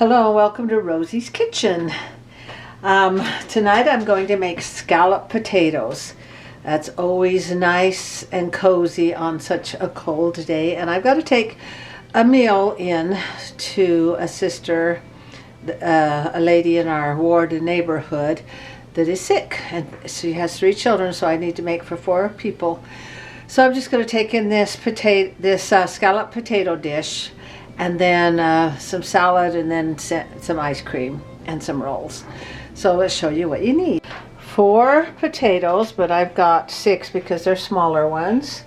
Hello and welcome to Rosie's Kitchen. Tonight I'm going to make scalloped potatoes. That's always nice and cozy on such a cold day. And I've got to take a meal in to a sister, a lady in our ward and neighborhood that is sick. And she has 3 children, so I need to make for 4 people. So I'm just going to take in this scalloped potato dish, and then some salad, and then some ice cream and some rolls. So let's show you what you need. 4 potatoes, but I've got 6 because they're smaller ones.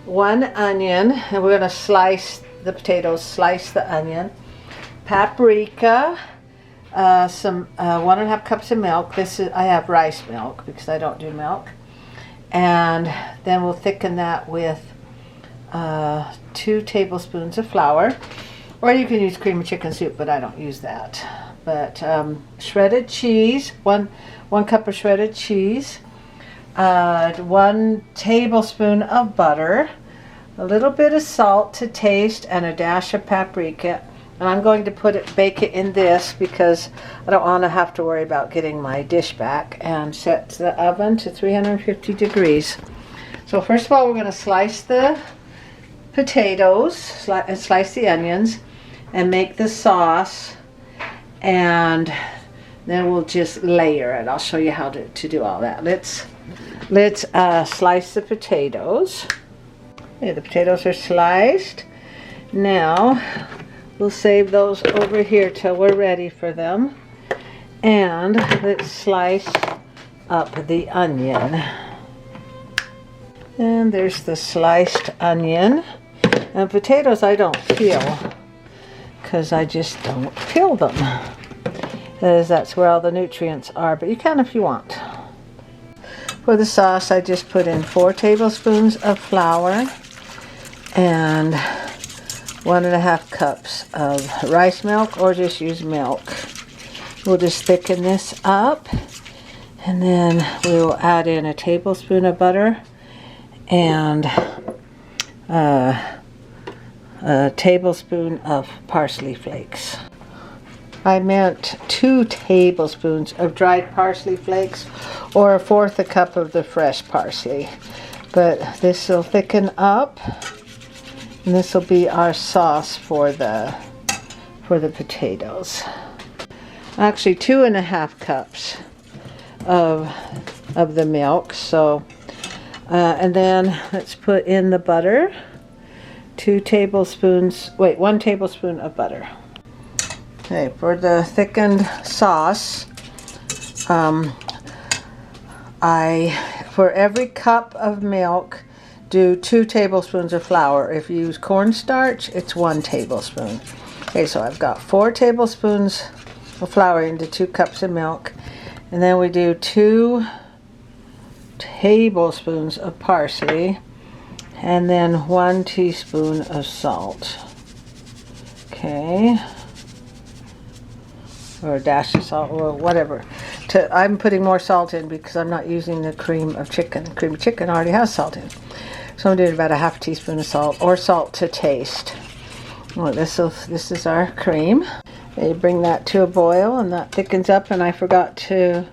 1 onion, and we're going to slice the potatoes, slice the onion. Paprika, some 1.5 cups of milk. I have rice milk because I don't do milk. And then we'll thicken that with 2 tablespoons of flour. Or you can use cream of chicken soup, but I don't use that. But shredded cheese, one cup of shredded cheese, 1 tablespoon of butter, a little bit of salt to taste, and a dash of paprika. And I'm going to bake it in this because I don't want to have to worry about getting my dish back, and set the oven to 350 degrees. So first of all, we're going to slice the potatoes and slice the onions and make the sauce, and then we'll just layer it. I'll show you how to do all that. Let's slice the potatoes. Okay, the potatoes are sliced. Now we'll save those over here till we're ready for them. And let's slice up the onion. And there's the sliced onion. And potatoes I don't peel, because I just don't peel them, as that's where all the nutrients are, but you can if you want. For the sauce, I just put in 4 tablespoons of flour and 1.5 cups of rice milk, or just use milk. We'll just thicken this up, and then we will add in a tablespoon of butter and a tablespoon of parsley flakes. I meant 2 tablespoons of dried parsley flakes, or 1/4 a cup of the fresh parsley. But this will thicken up, and this will be our sauce for the potatoes. Actually 2.5 cups of the milk. So and then let's put in the butter. 1 tablespoon of butter. Okay, for the thickened sauce, for every cup of milk, do 2 tablespoons of flour. If you use cornstarch, it's 1 tablespoon. Okay, so I've got 4 tablespoons of flour into 2 cups of milk, and then we do 2 tablespoons of parsley, and then 1 teaspoon of salt. Okay, or a dash of salt, or whatever. I'm putting more salt in because I'm not using the cream of chicken. Cream of chicken already has salt in, so I'm doing about a 1/2 teaspoon of salt, or salt to taste. Well, this is our cream. And you bring that to a boil, and that thickens up. And I forgot to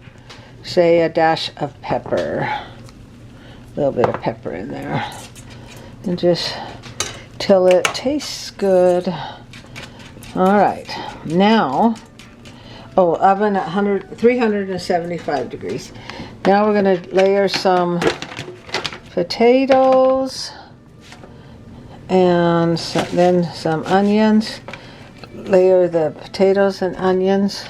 say a dash of pepper, a little bit of pepper in there. And just till it tastes good. All right, now, oven at 375 degrees. Now we're going to layer some potatoes, and then some onions. Layer the potatoes and onions,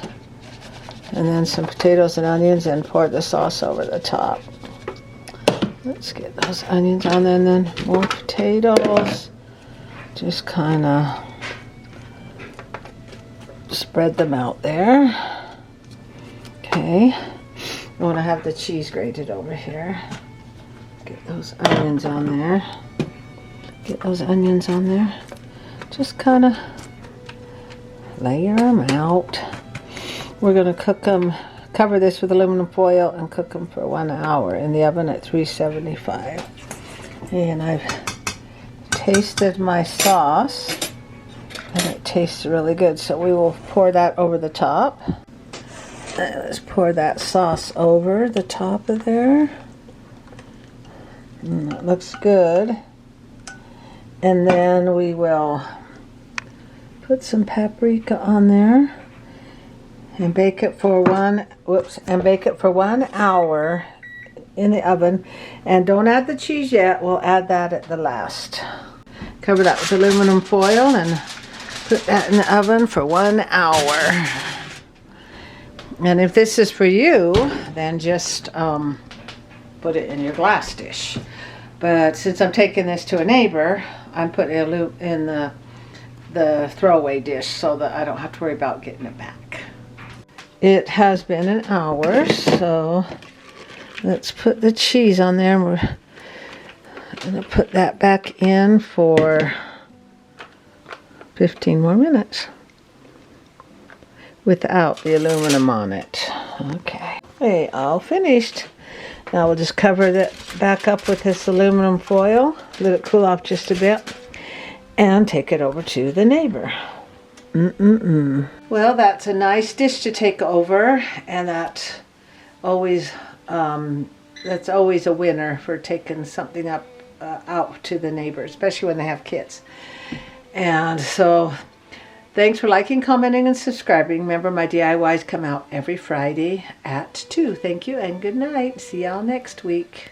and then some potatoes and onions, and pour the sauce over the top. Let's get those onions on there, and then more potatoes. Just kind of spread them out there. Okay. I want to have the cheese grated over here. Get those onions on there. Get those onions on there. Just kind of layer them out. We're going to cook them. Cover this with aluminum foil and cook them for 1 hour in the oven at 375. And I've tasted my sauce, And it tastes really good. So we will pour that over the top. Let's pour that sauce over the top of there. That looks good. And then we will put some paprika on there and bake it for 1 hour in the oven. And don't add the cheese yet. We'll add that at the last. Cover that with aluminum foil and put that in the oven for 1 hour. And if this is for you, then just put it in your glass dish. But since I'm taking this to a neighbor, I'm putting it in the throwaway dish so that I don't have to worry about getting it back. It has been an hour, so let's put the cheese on there. We're going to put that back in for 15 more minutes without the aluminum on it. Okay. Hey, all finished. Now we'll just cover that back up with this aluminum foil, let it cool off just a bit, and take it over to the neighbor. Well, that's a nice dish to take over, and that's always a winner for taking something up out to the neighbor, especially when they have kids. And so thanks for liking, commenting, and subscribing. Remember, my DIYs come out every Friday at 2. Thank you and good night. See y'all next week.